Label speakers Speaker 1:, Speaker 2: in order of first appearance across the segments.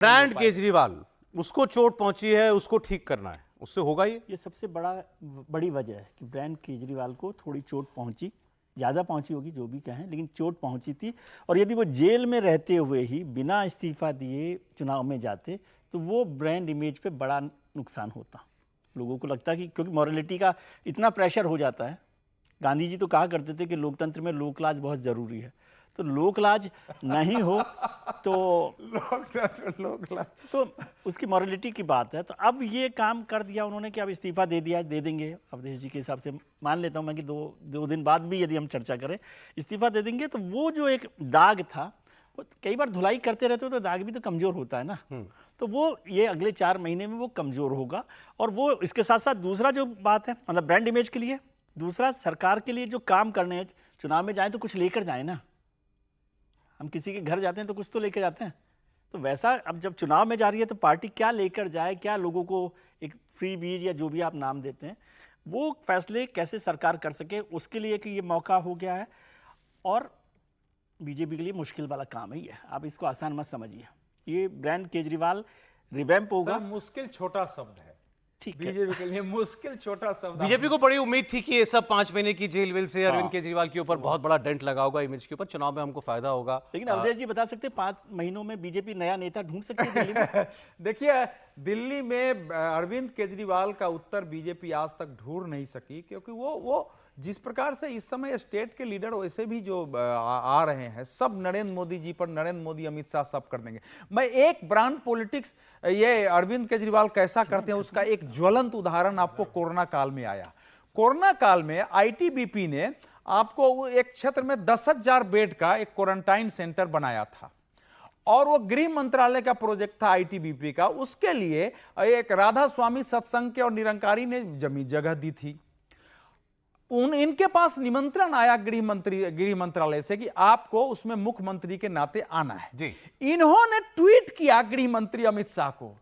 Speaker 1: Brand Kejriwal, उसको चोट पहुंची है, उसको ठीक करना है, उससे होगा
Speaker 2: ये सबसे बड़ी वजह है कि ब्रांड केजरीवाल को थोड़ी चोट पहुंची, ज़्यादा पहुंची होगी जो भी कहें, लेकिन चोट पहुंची थी। और यदि वो जेल में रहते हुए ही बिना इस्तीफा दिए चुनाव में जाते तो वो ब्रांड इमेज पे बड़ा नुकसान होता। लोगों को लगता कि क्योंकि मॉरलिटी का इतना प्रेशर हो जाता है। गांधी जी तो कहा करते थे कि लोकतंत्र में लोकलाज बहुत ज़रूरी है, तो लोकलाज नहीं हो तो
Speaker 3: लोकलाज
Speaker 2: तो उसकी मॉरलिटी की बात है। तो अब ये काम कर दिया उन्होंने कि अब इस्तीफा दे दिया, दे देंगे अवधेश जी के हिसाब से। मान लेता हूँ मैं कि दो दिन बाद भी यदि हम चर्चा करें इस्तीफा दे देंगे, तो वो जो एक दाग था, वो कई बार धुलाई करते रहते हो तो दाग भी तो कमज़ोर होता है ना, तो वो ये अगले 4 महीने में वो कमज़ोर होगा। और वो इसके साथ साथ दूसरा जो बात है, मतलब ब्रांड इमेज के लिए, दूसरा सरकार के लिए जो काम करने हैं, चुनाव में जाएँ तो कुछ लेकर जाएँ ना। हम किसी के घर जाते हैं तो कुछ तो लेकर जाते हैं, तो वैसा अब जब चुनाव में जा रही है तो पार्टी क्या लेकर जाए, क्या लोगों को एक फ्री बीज या जो भी आप नाम देते हैं, वो फैसले कैसे सरकार कर सके, उसके लिए कि ये मौका हो गया है। और बीजेपी के लिए मुश्किल वाला काम है ये, आप इसको आसान मत समझिए। ये ब्रांड केजरीवाल रिवैम्प होगा।
Speaker 3: मुश्किल छोटा शब्द है,
Speaker 2: ठीक है,
Speaker 3: बीजेपी के लिए मुश्किल छोटा शब्द।
Speaker 1: बीजेपी को बड़ी उम्मीद थी कि ये सब 5 महीने की जेल वेल से अरविंद केजरीवाल के ऊपर बहुत बड़ा डेंट लगा होगा, इमेज के ऊपर, चुनाव में हमको फायदा होगा।
Speaker 2: लेकिन अवधेश जी बता सकते हैं 5 महीनों में बीजेपी नया नेता ढूंढ सकती है दिल्ली में?
Speaker 3: देखिए, दिल्ली में अरविंद केजरीवाल का उत्तर बीजेपी आज तक ढूंढ नहीं सकी, क्योंकि वो जिस प्रकार से इस समय स्टेट के लीडर वैसे भी जो आ रहे हैं, सब नरेंद्र मोदी जी पर, नरेंद्र मोदी, अमित शाह सब कर देंगे। मैं एक ब्रांड पॉलिटिक्स ये अरविंद केजरीवाल कैसा करते हैं उसका एक ज्वलंत उदाहरण आपको कोरोना काल में आया। कोरोना काल में आईटीबीपी ने आपको एक क्षेत्र में 10,000 बेड का एक क्वारंटाइन सेंटर बनाया था, और वो गृह मंत्रालय का प्रोजेक्ट था आईटीबीपी का। उसके लिए एक राधा स्वामी सत्संग के और निरंकारी ने जमीन जगह दी थी। इनके पास निमंत्रण आया गृह मंत्रालय से कि आपको उसमें मुख्यमंत्री के नाते आना है
Speaker 1: जी।
Speaker 3: इन्होंने ट्वीट किया गृह मंत्री अमित शाह को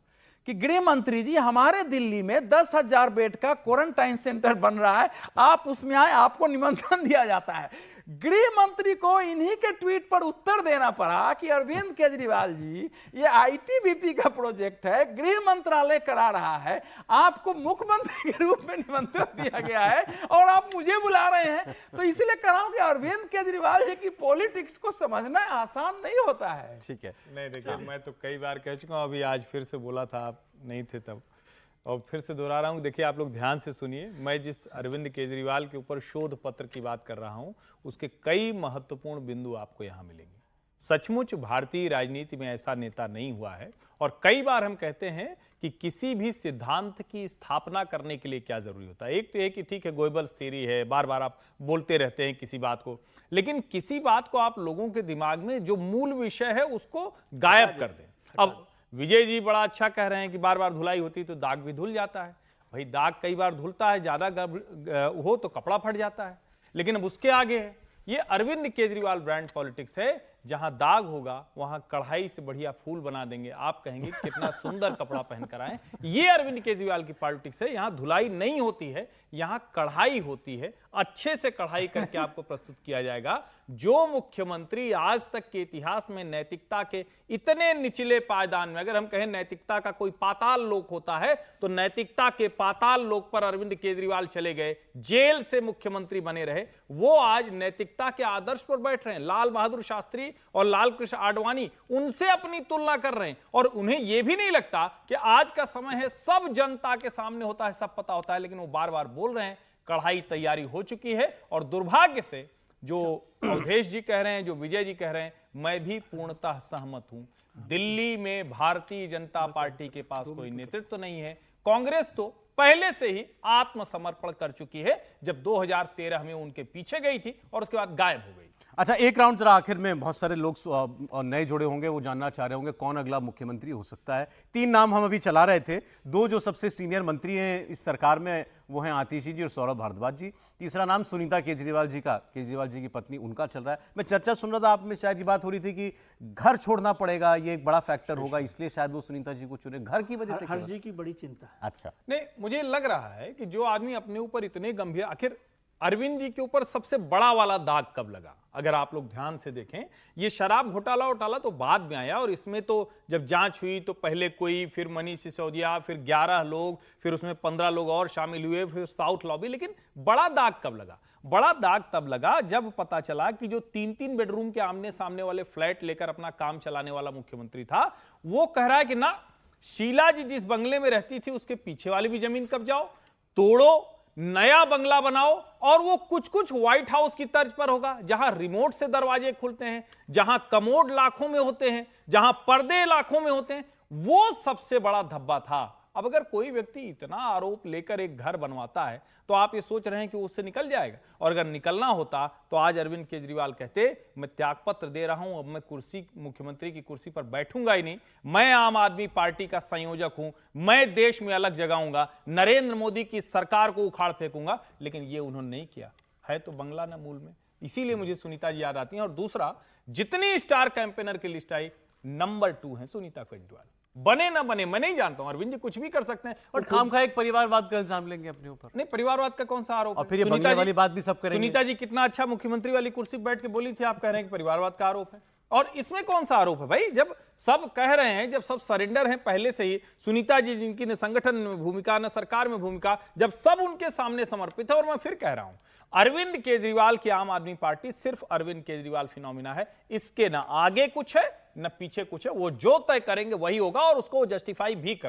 Speaker 3: कि गृह मंत्री जी, हमारे दिल्ली में 10,000 बेड का क्वारंटाइन सेंटर बन रहा है, आप उसमें आए, आपको निमंत्रण दिया जाता है। गृह मंत्री को इन्हीं के ट्वीट पर उत्तर देना पड़ा कि अरविंद केजरीवाल जी, ये आईटीबीपी का प्रोजेक्ट है, गृह मंत्रालय करा रहा है, आपको मुख्यमंत्री के रूप में निमंत्रण दिया गया है और आप मुझे बुला रहे हैं। तो इसलिए कह रहा हूं कि अरविंद केजरीवाल जी की पॉलिटिक्स को समझना आसान नहीं होता है।
Speaker 1: ठीक है,
Speaker 4: नहीं देखिए, मैं तो कई बार कह चुका हूं, अभी आज फिर से बोला था, आप नहीं थे तब, और फिर से दोहरा रहा हूं। देखिए, आप लोग ध्यान से सुनिए, मैं जिस अरविंद केजरीवाल के ऊपर शोध पत्र की बात कर रहा हूं, उसके कई महत्वपूर्ण बिंदु आपको यहां मिलेंगे। सचमुच भारतीय राजनीति में ऐसा नेता नहीं हुआ है। और कई बार हम कहते हैं कि किसी भी सिद्धांत की स्थापना करने के लिए क्या जरूरी होता है। एक तो ये कि ठीक है, गोएबल्स थ्योरी है, बार बार आप बोलते रहते हैं किसी बात को, लेकिन किसी बात को आप लोगों के दिमाग में जो मूल विषय है उसको गायब कर दें। अब विजय जी बड़ा अच्छा कह रहे हैं कि बार बार धुलाई होती तो दाग भी धुल जाता है। भाई, दाग कई बार धुलता है, ज्यादा हो तो कपड़ा फट जाता है, लेकिन अब उसके आगे है ये अरविंद केजरीवाल ब्रांड पॉलिटिक्स है। जहां दाग होगा वहां कढ़ाई से बढ़िया फूल बना देंगे, आप कहेंगे कितना सुंदर कपड़ा पहनकर आए। ये अरविंद केजरीवाल की पॉलिटिक्स है। यहां धुलाई नहीं होती है, यहां कढ़ाई होती है। अच्छे से कढ़ाई करके आपको प्रस्तुत किया जाएगा। जो मुख्यमंत्री आज तक के इतिहास में नैतिकता के इतने निचले पायदान में, अगर हम कहें नैतिकता का कोई पाताल लोक होता है, तो नैतिकता के पाताल लोक पर अरविंद केजरीवाल चले गए, जेल से मुख्यमंत्री बने रहे, वो आज नैतिकता के आदर्श पर बैठ रहे हैं। लाल बहादुर शास्त्री और लाल कृष्ण आडवाणी उनसे अपनी तुलना कर रहे हैं, और उन्हें यह भी नहीं लगता कि आज का समय है, सब जनता के सामने होता है, सब पता होता है, लेकिन वो बार बार बोल रहे हैं। कढ़ाई तैयारी हो चुकी है। और दुर्भाग्य से जो अवधेश जी कह रहे हैं, जो विजय जी कह रहे हैं, मैं भी पूर्णतः सहमत हूं। दिल्ली में भारतीय जनता पार्टी के पास कोई नेतृत्व नहीं है। कांग्रेस तो पहले से ही आत्मसमर्पण कर चुकी है, जब 2013 में उनके पीछे गई थी और उसके बाद गायब हो गई।
Speaker 1: अच्छा, एक राउंड जरा आखिर में, बहुत सारे लोग नए जुड़े होंगे, वो जानना चाह रहे होंगे कौन अगला मुख्यमंत्री हो सकता है। 3 नाम हम अभी चला रहे थे। 2 जो सबसे सीनियर मंत्री हैं इस सरकार में, वो हैं आतिशी जी और सौरभ भारद्वाज जी। तीसरा नाम सुनीता केजरीवाल जी का, केजरीवाल जी की पत्नी, उनका चल रहा है। मैं चर्चा सुन रहा था, आप में शायद ये बात हो रही थी कि घर छोड़ना पड़ेगा, ये एक बड़ा फैक्टर होगा, इसलिए शायद वो सुनीता जी को चुने। घर की वजह से
Speaker 2: हर्ष जी की बड़ी चिंता है।
Speaker 1: अच्छा,
Speaker 4: नहीं, मुझे लग रहा है कि जो आदमी अपने ऊपर इतने गंभीर, आखिर अरविंद जी के ऊपर सबसे बड़ा वाला दाग कब लगा? अगर आप लोग ध्यान से देखें, ये शराब घोटाला तो बाद में आया, और इसमें तो जब जांच हुई तो पहले कोई, फिर मनीष सिसोदिया, फिर 11 लोग, फिर उसमें 15 लोग और शामिल हुए, फिर साउथ लॉबी। लेकिन बड़ा दाग कब लगा? बड़ा दाग तब लगा जब पता चला कि जो 3-3 बेडरूम के आमने सामने वाले फ्लैट लेकर अपना काम चलाने वाला मुख्यमंत्री था, वो कह रहा है कि ना, शीला जी जिस बंगले में रहती थी उसके पीछे वाली भी जमीन कब्जाओ, तोड़ो, नया बंगला बनाओ, और वो कुछ व्हाइट हाउस की तर्ज पर होगा, जहां रिमोट से दरवाजे खुलते हैं, जहां कमोड लाखों में होते हैं, जहां पर्दे लाखों में होते हैं। वो सबसे बड़ा धब्बा था। अब अगर कोई व्यक्ति इतना आरोप लेकर एक घर बनवाता है तो आप ये सोच रहे हैं कि वो उससे निकल जाएगा, और अगर निकलना होता तो आज अरविंद केजरीवाल कहते, मैं त्यागपत्र दे रहा हूं, अब मैं मुख्यमंत्री की कुर्सी पर बैठूंगा ही नहीं, मैं आम आदमी पार्टी का संयोजक हूं, मैं देश में अलग जगाऊंगा, नरेंद्र मोदी की सरकार को उखाड़ फेंकूंगा। लेकिन ये उन्होंने नहीं किया है, तो बंगला ना मूल में। इसीलिए मुझे सुनीता जी याद आती हैं। और दूसरा, जितनी स्टार कैंपेनर की लिस्ट आई, नंबर 2 है सुनीता केजरीवाल। बने ना बने मैं नहीं जानता हूं, अरविंद जी कुछ भी कर सकते हैं,
Speaker 1: और खामखा एक परिवारवाद का इल्जाम लेंगे अपने ऊपर।
Speaker 4: नहीं, परिवारवाद का कौन सा आरोप
Speaker 1: और
Speaker 4: है?
Speaker 1: फिर ये बंगले वाली बात भी सब करेंगे।
Speaker 4: सुनीता जी कितना अच्छा मुख्यमंत्री वाली कुर्सी पर बैठ के बोली थी, आप कह रहे हैं कि परिवारवाद का आरोप है। और इसमें कौन सा आरोप है भाई? जब सब कह रहे हैं, जब सब सरेंडर हैं पहले से ही, सुनीता जी जिनकी न संगठन में भूमिका न सरकार में भूमिका, जब सब उनके सामने समर्पित है। और मैं फिर कह रहा हूं, अरविंद केजरीवाल की आम आदमी पार्टी सिर्फ अरविंद केजरीवाल फिनोमिना है, इसके ना आगे कुछ है न पीछे कुछ है। वो जो तय करेंगे वही होगा, और उसको जस्टिफाई भी कर